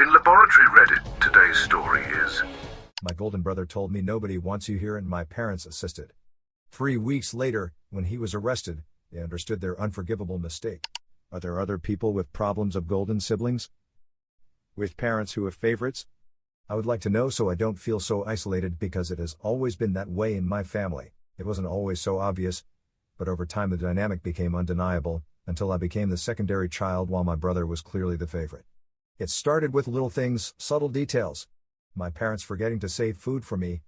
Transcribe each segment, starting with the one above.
In Laboratory Reddit, today's story is... My golden brother told me nobody wants you here and my parents assisted. 3 weeks later, when he was arrested, they understood their unforgivable mistake. Are there other people with problems of golden siblings? With parents who have favorites? I would like to know so I don't feel so isolated because it has always been that way in my family. It wasn't always so obvious, but over time the dynamic became undeniable, until I became the secondary child while my brother was clearly the favorite. It started with little things, subtle details. My parents forgetting to save food for me.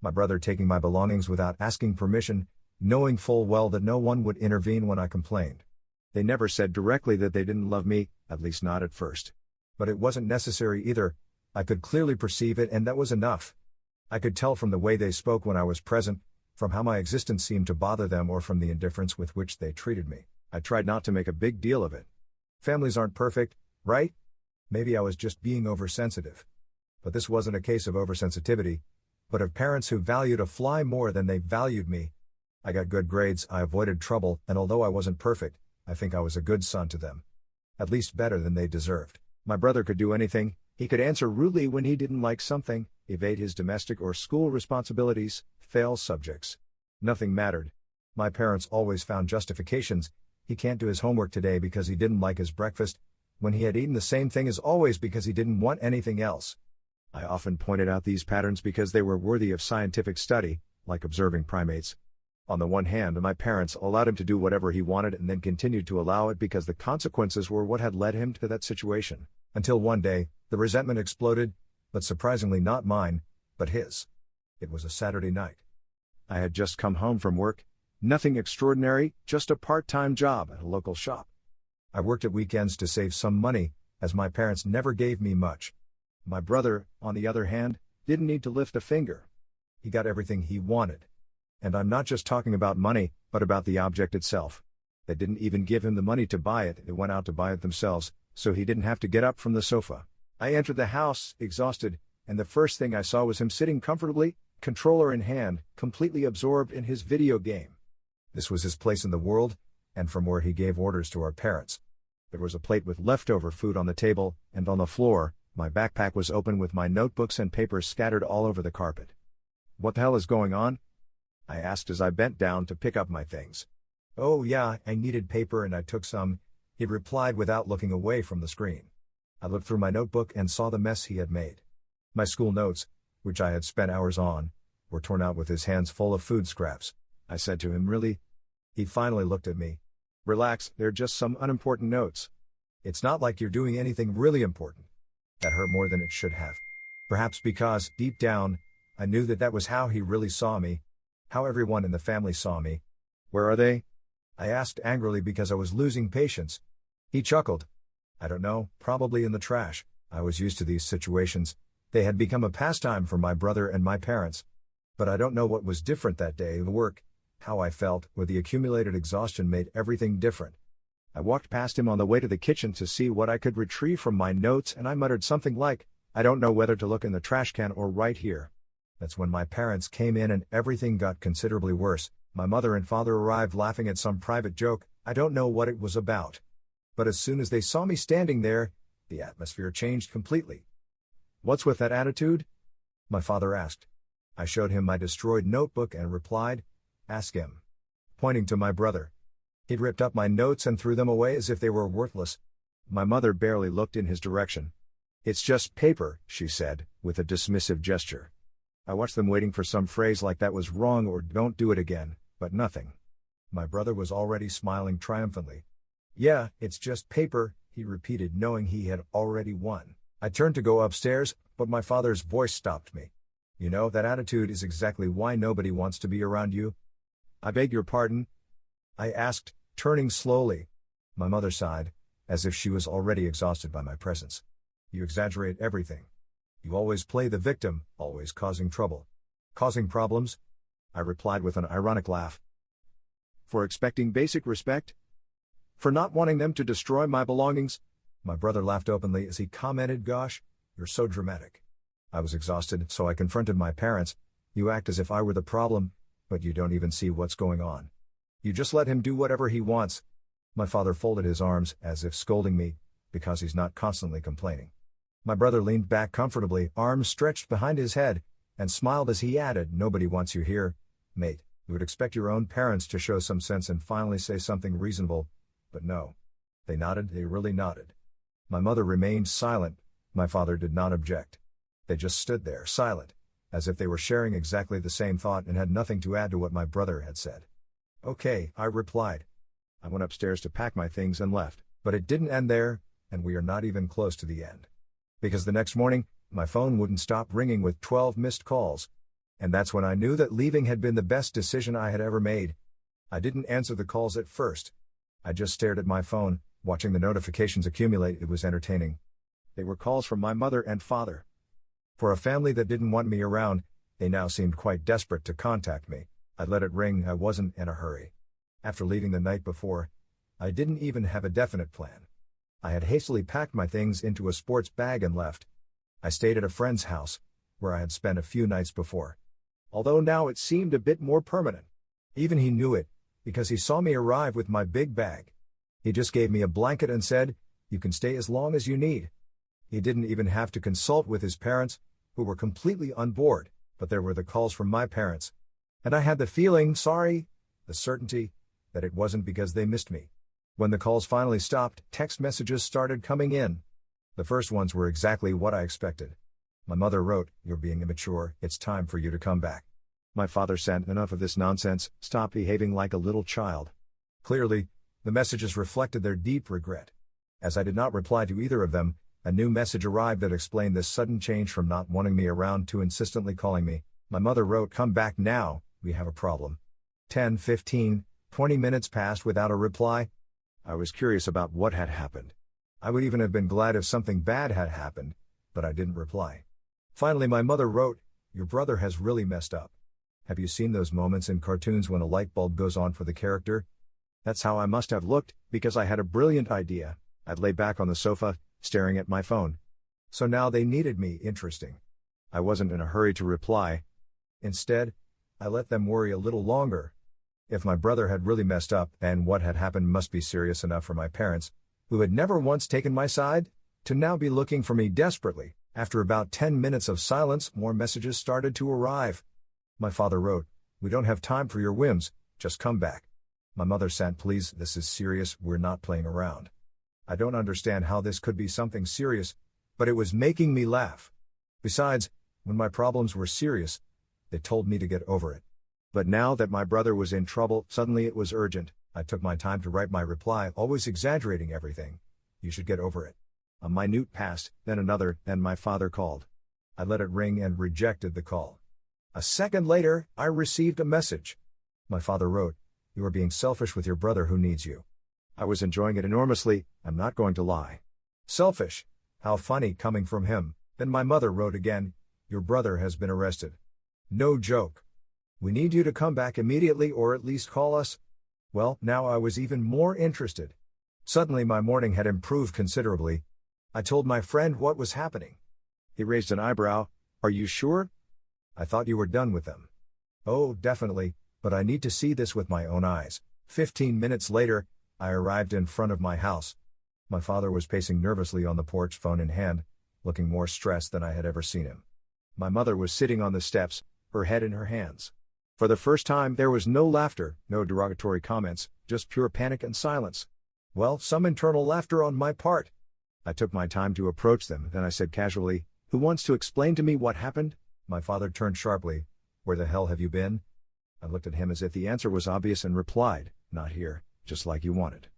My brother taking my belongings without asking permission, knowing full well that no one would intervene when I complained. They never said directly that they didn't love me, at least not at first. But it wasn't necessary either. I could clearly perceive it and that was enough. I could tell from the way they spoke when I was present, from how my existence seemed to bother them or from the indifference with which they treated me. I tried not to make a big deal of it. Families aren't perfect, right? Maybe I was just being oversensitive. But this wasn't a case of oversensitivity, but of parents who valued a fly more than they valued me. I got good grades, I avoided trouble, and although I wasn't perfect, I think I was a good son to them. At least better than they deserved. My brother could do anything. He could answer rudely when he didn't like something, evade his domestic or school responsibilities, fail subjects. Nothing mattered. My parents always found justifications. He can't do his homework today because he didn't like his breakfast, when he had eaten the same thing as always because he didn't want anything else. I often pointed out these patterns because they were worthy of scientific study, like observing primates. On the one hand, my parents allowed him to do whatever he wanted and then continued to allow it because the consequences were what had led him to that situation. Until one day, the resentment exploded, but surprisingly not mine, but his. It was a Saturday night. I had just come home from work. Nothing extraordinary, just a part-time job at a local shop. I worked at weekends to save some money, as my parents never gave me much. My brother, on the other hand, didn't need to lift a finger. He got everything he wanted. And I'm not just talking about money, but about the object itself. They didn't even give him the money to buy it, they went out to buy it themselves, so he didn't have to get up from the sofa. I entered the house, exhausted, and the first thing I saw was him sitting comfortably, controller in hand, completely absorbed in his video game. This was his place in the world, and from where he gave orders to our parents. There was a plate with leftover food on the table, and on the floor, my backpack was open with my notebooks and papers scattered all over the carpet. What the hell is going on? I asked as I bent down to pick up my things. Oh yeah, I needed paper and I took some, he replied without looking away from the screen. I looked through my notebook and saw the mess he had made. My school notes, which I had spent hours on, were torn out with his hands full of food scraps. I said to him, "Really?" He finally looked at me. "Relax, they're just some unimportant notes. It's not like you're doing anything really important." That hurt more than it should have. Perhaps because, deep down, I knew that was how he really saw me. How everyone in the family saw me. "Where are they?" I asked angrily because I was losing patience. He chuckled. "I don't know, probably in the trash." I was used to these situations. They had become a pastime for my brother and my parents. But I don't know what was different that day. The work, how I felt, or the accumulated exhaustion made everything different. I walked past him on the way to the kitchen to see what I could retrieve from my notes and I muttered something like, "I don't know whether to look in the trash can or right here." That's when my parents came in and everything got considerably worse. My mother and father arrived laughing at some private joke. I don't know what it was about. But as soon as they saw me standing there, the atmosphere changed completely. "What's with that attitude?" my father asked. I showed him my destroyed notebook and replied, "Ask him." Pointing to my brother. He'd ripped up my notes and threw them away as if they were worthless. My mother barely looked in his direction. "It's just paper," she said, with a dismissive gesture. I watched them waiting for some phrase like "that was wrong" or "don't do it again," but nothing. My brother was already smiling triumphantly. "Yeah, it's just paper," he repeated, knowing he had already won. I turned to go upstairs, but my father's voice stopped me. "You know, that attitude is exactly why nobody wants to be around you." "I beg your pardon?" I asked, turning slowly. My mother sighed, as if she was already exhausted by my presence. "You exaggerate everything. You always play the victim, always causing trouble." "Causing problems?" I replied with an ironic laugh. "For expecting basic respect? For not wanting them to destroy my belongings?" My brother laughed openly as he commented, "Gosh, you're so dramatic." I was exhausted, so I confronted my parents. "You act as if I were the problem, but you don't even see what's going on. You just let him do whatever he wants." My father folded his arms, as if scolding me, because he's not constantly complaining. My brother leaned back comfortably, arms stretched behind his head, and smiled as he added, "Nobody wants you here, mate. You would expect your own parents to show some sense and finally say something reasonable, but no." They nodded, they really nodded. My mother remained silent, my father did not object. They just stood there, silent, as if they were sharing exactly the same thought and had nothing to add to what my brother had said. "Okay," I replied. I went upstairs to pack my things and left, but it didn't end there, and we are not even close to the end. Because the next morning, my phone wouldn't stop ringing with 12 missed calls. And that's when I knew that leaving had been the best decision I had ever made. I didn't answer the calls at first. I just stared at my phone, watching the notifications accumulate. It was entertaining. They were calls from my mother and father. For a family that didn't want me around, they now seemed quite desperate to contact me. I let it ring, I wasn't in a hurry. After leaving the night before, I didn't even have a definite plan. I had hastily packed my things into a sports bag and left. I stayed at a friend's house, where I had spent a few nights before. Although now it seemed a bit more permanent. Even he knew it, because he saw me arrive with my big bag. He just gave me a blanket and said, "You can stay as long as you need." He didn't even have to consult with his parents, who were completely on board, but there were the calls from my parents. And I had the the certainty, that it wasn't because they missed me. When the calls finally stopped, text messages started coming in. The first ones were exactly what I expected. My mother wrote, "You're being immature, it's time for you to come back." My father sent, "Enough of this nonsense, stop behaving like a little child." Clearly, the messages reflected their deep regret. As I did not reply to either of them, a new message arrived that explained this sudden change from not wanting me around to insistently calling me. My mother wrote, "Come back now, we have a problem." 10, 15, 20 minutes passed without a reply. I was curious about what had happened. I would even have been glad if something bad had happened, but I didn't reply. Finally my mother wrote, "Your brother has really messed up. Have you seen those moments in cartoons when a light bulb goes on for the character?" That's how I must have looked, because I had a brilliant idea. I'd lay back on the sofa, staring at my phone. So now they needed me. Interesting. I wasn't in a hurry to reply. Instead, I let them worry a little longer. If my brother had really messed up, then what had happened must be serious enough for my parents, who had never once taken my side, to now be looking for me desperately. After about 10 minutes of silence, more messages started to arrive. My father wrote, "We don't have time for your whims, just come back." My mother sent, "Please, this is serious, we're not playing around." I don't understand how this could be something serious, but it was making me laugh. Besides, when my problems were serious, they told me to get over it. But now that my brother was in trouble, suddenly it was urgent. I took my time to write my reply, always exaggerating everything. "You should get over it." A minute passed, then another, then my father called. I let it ring and rejected the call. A second later, I received a message. My father wrote, "You are being selfish with your brother who needs you." I was enjoying it enormously, I'm not going to lie. Selfish? How funny coming from him. Then my mother wrote again, "Your brother has been arrested." No joke. "We need you to come back immediately or at least call us." Well, now I was even more interested. Suddenly my morning had improved considerably. I told my friend what was happening. He raised an eyebrow. "Are you sure?" "I thought you were done with them." "Oh, definitely, but I need to see this with my own eyes." 15 minutes later, I arrived in front of my house. My father was pacing nervously on the porch, phone in hand, looking more stressed than I had ever seen him. My mother was sitting on the steps, her head in her hands. For the first time there was no laughter, no derogatory comments, just pure panic and silence. Well, some internal laughter on my part. I took my time to approach them, then I said casually, "Who wants to explain to me what happened?" My father turned sharply. "Where the hell have you been?" I looked at him as if the answer was obvious and replied, "Not here, just like you wanted."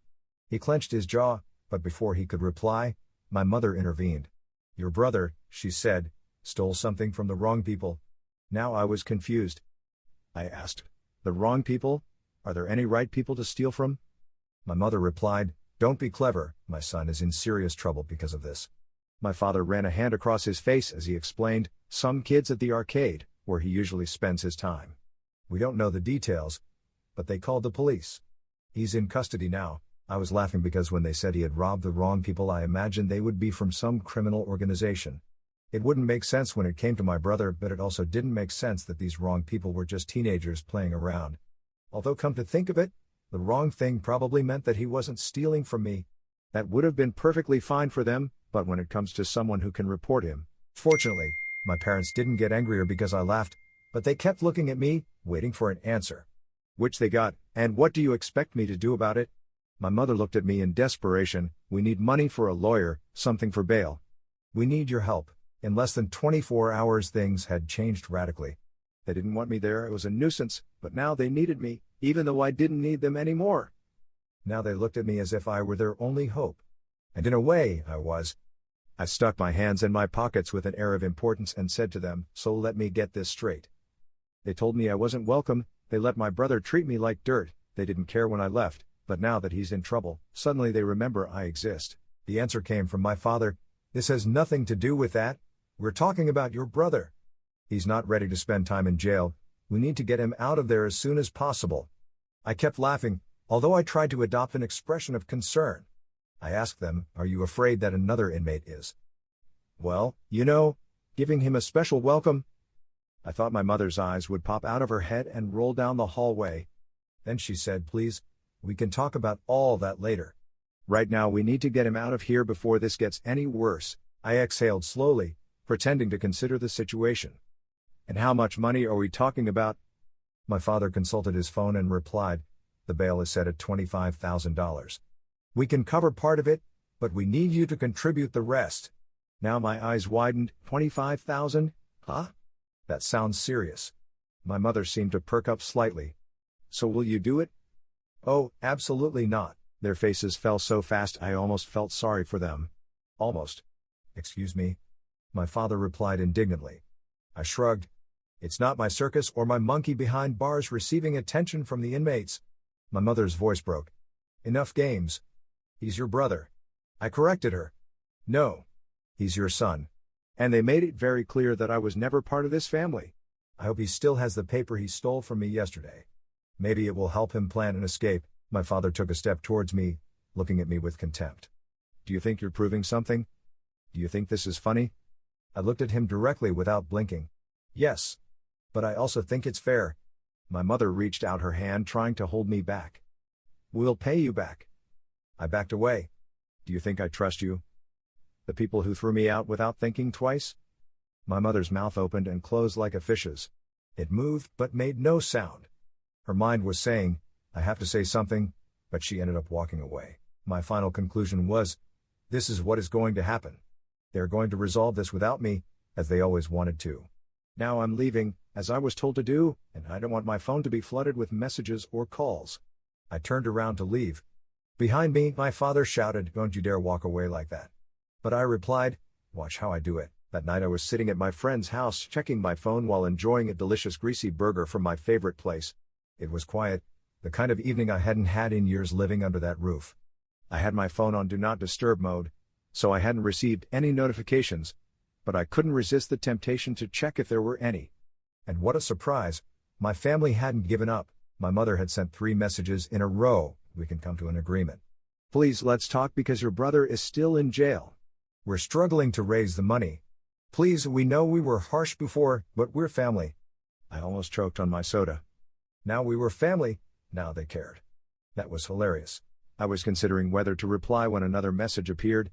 He clenched his jaw, but before he could reply, my mother intervened. "Your brother," she said, "stole something from the wrong people." Now I was confused. I asked, "The wrong people? Are there any right people to steal from?" My mother replied, "Don't be clever, my son is in serious trouble because of this." My father ran a hand across his face as he explained, "Some kids at the arcade, where he usually spends his time. We don't know the details, but they called the police. He's in custody now." I was laughing because when they said he had robbed the wrong people, I imagined they would be from some criminal organization. It wouldn't make sense when it came to my brother, but it also didn't make sense that these wrong people were just teenagers playing around. Although come to think of it, the wrong thing probably meant that he wasn't stealing from me. That would have been perfectly fine for them, but when it comes to someone who can report him. Fortunately, my parents didn't get angrier because I laughed, but they kept looking at me, waiting for an answer. Which they got, and what do you expect me to do about it? My mother looked at me in desperation. We need money for a lawyer, something for bail. We need your help. In less than 24 hours things had changed radically. They didn't want me there, it was a nuisance, but now they needed me, even though I didn't need them anymore. Now they looked at me as if I were their only hope. And in a way, I was. I stuck my hands in my pockets with an air of importance and said to them, "So let me get this straight." They told me I wasn't welcome, they let my brother treat me like dirt, they didn't care when I left, but now that he's in trouble, suddenly they remember I exist. The answer came from my father, "This has nothing to do with that. We're talking about your brother. He's not ready to spend time in jail. We need to get him out of there as soon as possible." I kept laughing, although I tried to adopt an expression of concern. I asked them, "Are you afraid that another inmate is? Well, giving him a special welcome?" I thought my mother's eyes would pop out of her head and roll down the hallway. Then she said, "Please, we can talk about all that later. Right now we need to get him out of here before this gets any worse." I exhaled slowly, pretending to consider the situation. "And how much money are we talking about?" My father consulted his phone and replied, "The bail is set at $25,000. We can cover part of it, but we need you to contribute the rest." Now my eyes widened. 25,000? Huh? That sounds serious. My mother seemed to perk up slightly. "So will you do it?" "Oh, absolutely not." Their faces fell so fast I almost felt sorry for them. "Almost." "Excuse me?" My father replied indignantly. I shrugged. "It's not my circus or my monkey behind bars receiving attention from the inmates." My mother's voice broke. "Enough games. He's your brother." I corrected her. "No. He's your son. And they made it very clear that I was never part of this family. I hope he still has the paper he stole from me yesterday. Maybe it will help him plan an escape." My father took a step towards me, looking at me with contempt. "Do you think you're proving something? Do you think this is funny?" I looked at him directly without blinking. "Yes. But I also think it's fair." My mother reached out her hand trying to hold me back. "We'll pay you back." I backed away. "Do you think I trust you? The people who threw me out without thinking twice?" My mother's mouth opened and closed like a fish's. It moved but made no sound. Her mind was saying, "I have to say something," but she ended up walking away. My final conclusion was, this is what is going to happen. They're going to resolve this without me, as they always wanted to. Now I'm leaving, as I was told to do, and I don't want my phone to be flooded with messages or calls. I turned around to leave. Behind me, my father shouted, "Don't you dare walk away like that." But I replied, "Watch how I do it." That night I was sitting at my friend's house checking my phone while enjoying a delicious greasy burger from my favorite place. It was quiet, the kind of evening I hadn't had in years living under that roof. I had my phone on Do Not Disturb mode, so I hadn't received any notifications, but I couldn't resist the temptation to check if there were any. And what a surprise, my family hadn't given up. My mother had sent 3 messages in a row. "We can come to an agreement. Please let's talk because your brother is still in jail. We're struggling to raise the money. Please, we know we were harsh before, but we're family." I almost choked on my soda. Now we were family, now they cared. That was hilarious. I was considering whether to reply when another message appeared.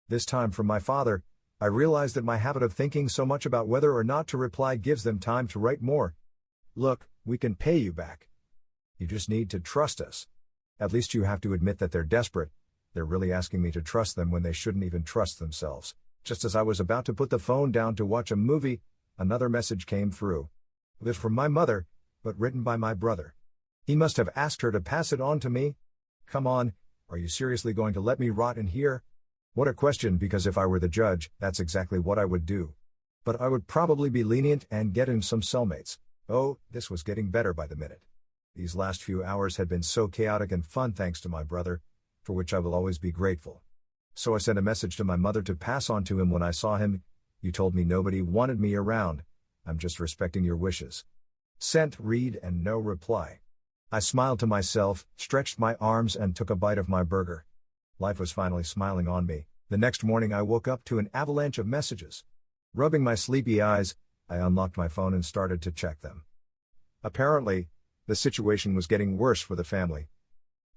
This time from my father. I realized that my habit of thinking so much about whether or not to reply gives them time to write more. "Look, we can pay you back. You just need to trust us." At least you have to admit that they're desperate. They're really asking me to trust them when they shouldn't even trust themselves. Just as I was about to put the phone down to watch a movie, another message came through. It was from my mother, but written by my brother. He must have asked her to pass it on to me. Come on, are you seriously going to let me rot in here? What a question, because if I were the judge, that's exactly what I would do. But I would probably be lenient and get him some cellmates. Oh, this was getting better by the minute. These last few hours had been so chaotic and fun thanks to my brother, for which I will always be grateful. So I sent a message to my mother to pass on to him when I saw him. "You told me nobody wanted me around. I'm just respecting your wishes." Sent, read, and no reply. I smiled to myself, stretched my arms and took a bite of my burger. Life was finally smiling on me. The next morning I woke up to an avalanche of messages. Rubbing my sleepy eyes, I unlocked my phone and started to check them. Apparently, the situation was getting worse for the family.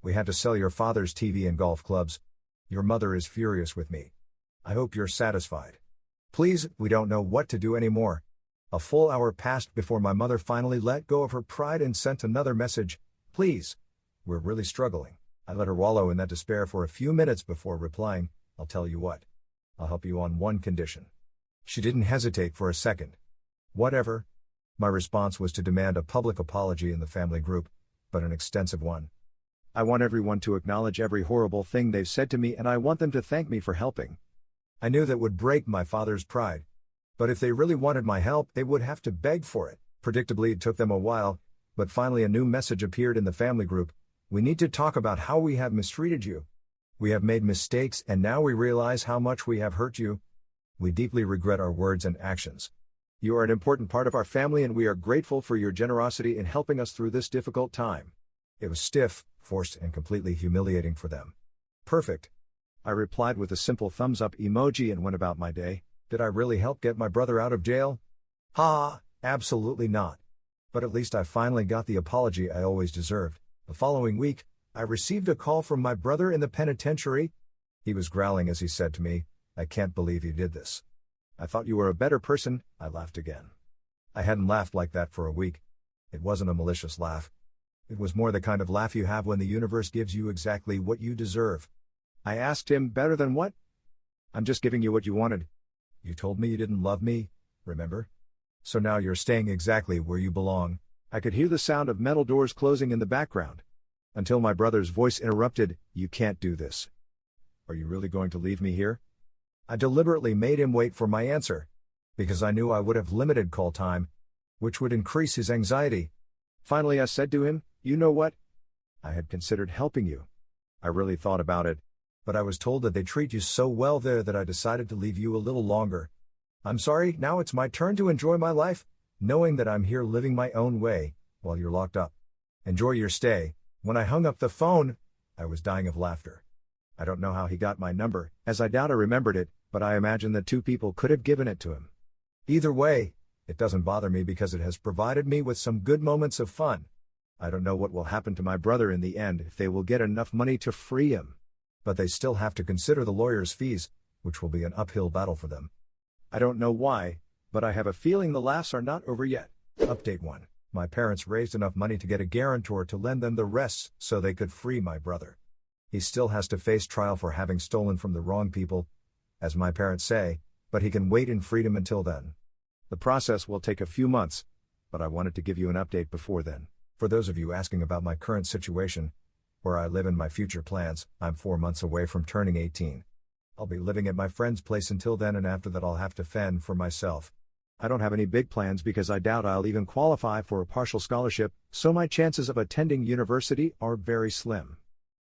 "We had to sell your father's TV and golf clubs. Your mother is furious with me. I hope you're satisfied. Please, we don't know what to do anymore. A full hour passed before my mother finally let go of her pride and sent another message. Please. We're really struggling. I let her wallow in that despair for a few minutes before replying, I'll tell you what. I'll help you on one condition. She didn't hesitate for a second. Whatever. My response was to demand a public apology in the family group, but an extensive one. I want everyone to acknowledge every horrible thing they've said to me, and I want them to thank me for helping. I knew that would break my father's pride. But if they really wanted my help, they would have to beg for it. Predictably, it took them a while, but finally a new message appeared in the family group. We need to talk about how we have mistreated you. We have made mistakes, and now we realize how much we have hurt you. We deeply regret our words and actions. You are an important part of our family, and we are grateful for your generosity in helping us through this difficult time. It was stiff, forced, and completely humiliating for them. Perfect. I replied with a simple thumbs-up emoji and went about my day. Did I really help get my brother out of jail? Absolutely not. But at least I finally got the apology I always deserved. The following week, I received a call from my brother in the penitentiary. He was growling as he said to me, I can't believe you did this. I thought you were a better person. I laughed again. I hadn't laughed like that for a week. It wasn't a malicious laugh. It was more the kind of laugh you have when the universe gives you exactly what you deserve. I asked him, better than what? I'm just giving you what you wanted. You told me you didn't love me, remember? So now you're staying exactly where you belong. I could hear the sound of metal doors closing in the background. Until my brother's voice interrupted, you can't do this. Are you really going to leave me here? I deliberately made him wait for my answer, because I knew I would have limited call time, which would increase his anxiety. Finally I said to him, you know what? I had considered helping you. I really thought about it, but I was told that they treat you so well there that I decided to leave you a little longer. I'm sorry, now it's my turn to enjoy my life, knowing that I'm here living my own way, while you're locked up. Enjoy your stay. When I hung up the phone, I was dying of laughter. I don't know how he got my number, as I doubt I remembered it, but I imagine that two people could have given it to him. Either way, it doesn't bother me because it has provided me with some good moments of fun. I don't know what will happen to my brother in the end if they will get enough money to free him. But they still have to consider the lawyer's fees, which will be an uphill battle for them. I don't know why, but I have a feeling the laughs are not over yet. Update 1. My parents raised enough money to get a guarantor to lend them the rest so they could free my brother. He still has to face trial for having stolen from the wrong people, as my parents say, but he can wait in freedom until then. The process will take a few months, but I wanted to give you an update before then. For those of you asking about my current situation, where I live and my future plans, I'm 4 months away from turning 18. I'll be living at my friend's place until then, and after that I'll have to fend for myself. I don't have any big plans because I doubt I'll even qualify for a partial scholarship, so my chances of attending university are very slim.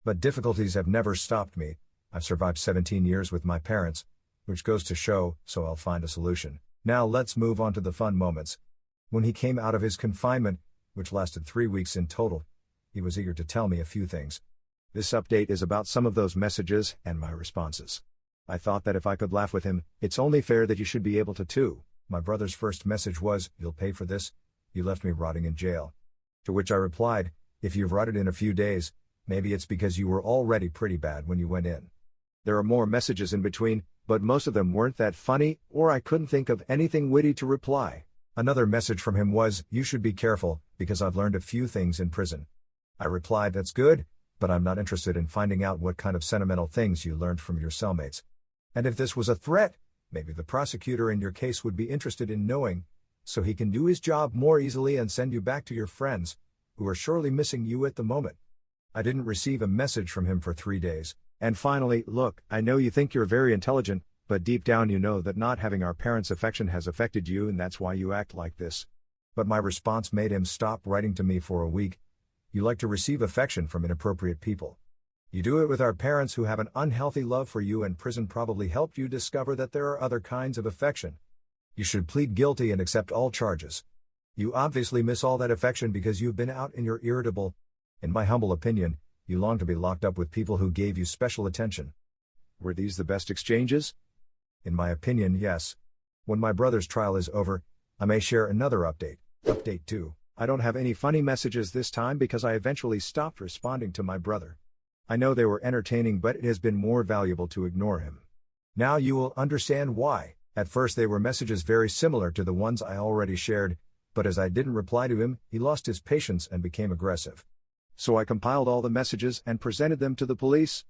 But difficulties have never stopped me. I've survived 17 years with my parents, which goes to show, so I'll find a solution. Now let's move on to the fun moments. When he came out of his confinement, which lasted 3 weeks in total, he was eager to tell me a few things. This update is about some of those messages and my responses. I thought that if I could laugh with him, it's only fair that you should be able to too. My brother's first message was, you'll pay for this, you left me rotting in jail. To which I replied, if you've rotted in a few days, maybe it's because you were already pretty bad when you went in. There are more messages in between, but most of them weren't that funny, or I couldn't think of anything witty to reply. Another message from him was, you should be careful, because I've learned a few things in prison. I replied, that's good, but I'm not interested in finding out what kind of sentimental things you learned from your cellmates. And if this was a threat, maybe the prosecutor in your case would be interested in knowing, so he can do his job more easily and send you back to your friends, who are surely missing you at the moment. I didn't receive a message from him for 3 days. And finally, look, I know you think you're very intelligent, but deep down you know that not having our parents' affection has affected you, and that's why you act like this. But my response made him stop writing to me for a week. You like to receive affection from inappropriate people. You do it with our parents who have an unhealthy love for you, and prison probably helped you discover that there are other kinds of affection. You should plead guilty and accept all charges. You obviously miss all that affection because you've been out and you're irritable. In my humble opinion, you long to be locked up with people who gave you special attention. Were these the best exchanges? In my opinion, yes. When my brother's trial is over, I may share another update. Update 2. I don't have any funny messages this time because I eventually stopped responding to my brother. I know they were entertaining, but it has been more valuable to ignore him. Now you will understand why. At first they were messages very similar to the ones I already shared, but as I didn't reply to him, he lost his patience and became aggressive. So I compiled all the messages and presented them to the police.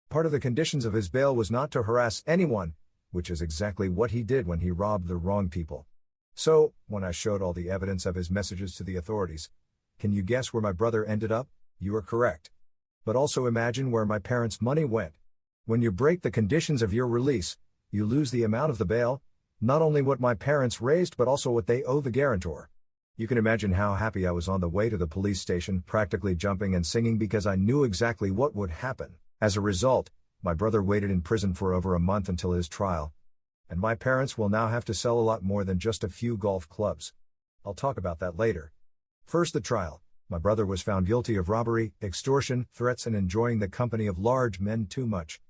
Part of the conditions of his bail was not to harass anyone, which is exactly what he did when he robbed the wrong people. So, when I showed all the evidence of his messages to the authorities, can you guess where my brother ended up? You are correct. But also imagine where my parents' money went. When you break the conditions of your release, you lose the amount of the bail, not only what my parents raised but also what they owe the guarantor. You can imagine how happy I was on the way to the police station, practically jumping and singing because I knew exactly what would happen. As a result, my brother waited in prison for over a month until his trial. And my parents will now have to sell a lot more than just a few golf clubs. I'll talk about that later. First, the trial. My brother was found guilty of robbery, extortion, threats, and enjoying the company of large men too much.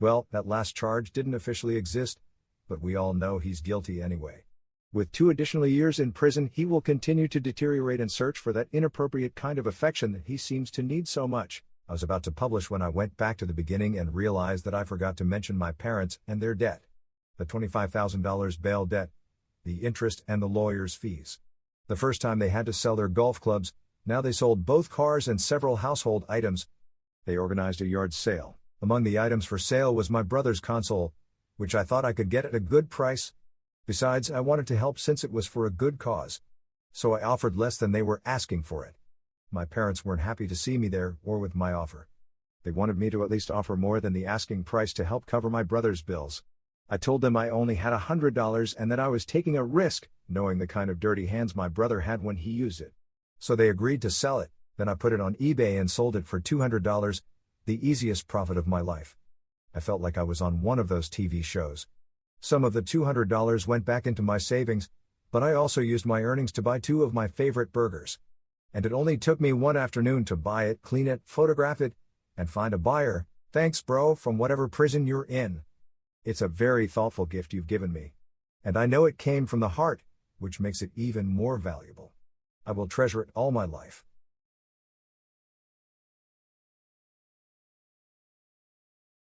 Well, that last charge didn't officially exist, but we all know he's guilty anyway. With 2 additional years in prison, he will continue to deteriorate and search for that inappropriate kind of affection that he seems to need so much. I was about to publish when I went back to the beginning and realized that I forgot to mention my parents and their debt. The $25,000 bail debt, the interest, and the lawyer's fees. The first time they had to sell their golf clubs, now they sold both cars and several household items. They organized a yard sale. Among the items for sale was my brother's console, which I thought I could get at a good price. Besides, I wanted to help since it was for a good cause. So I offered less than they were asking for it. My parents weren't happy to see me there or with my offer. They wanted me to at least offer more than the asking price to help cover my brother's bills. I told them I only had $100 and that I was taking a risk, knowing the kind of dirty hands my brother had when he used it. So they agreed to sell it. Then I put it on eBay and sold it for $200, the easiest profit of my life. I felt like I was on one of those TV shows. Some of the $200 went back into my savings, but I also used my earnings to buy 2 of my favorite burgers. And it only took me 1 afternoon to buy it, clean it, photograph it, and find a buyer. Thanks, bro, from whatever prison you're in. It's a very thoughtful gift you've given me. And I know it came from the heart, which makes it even more valuable. I will treasure it all my life.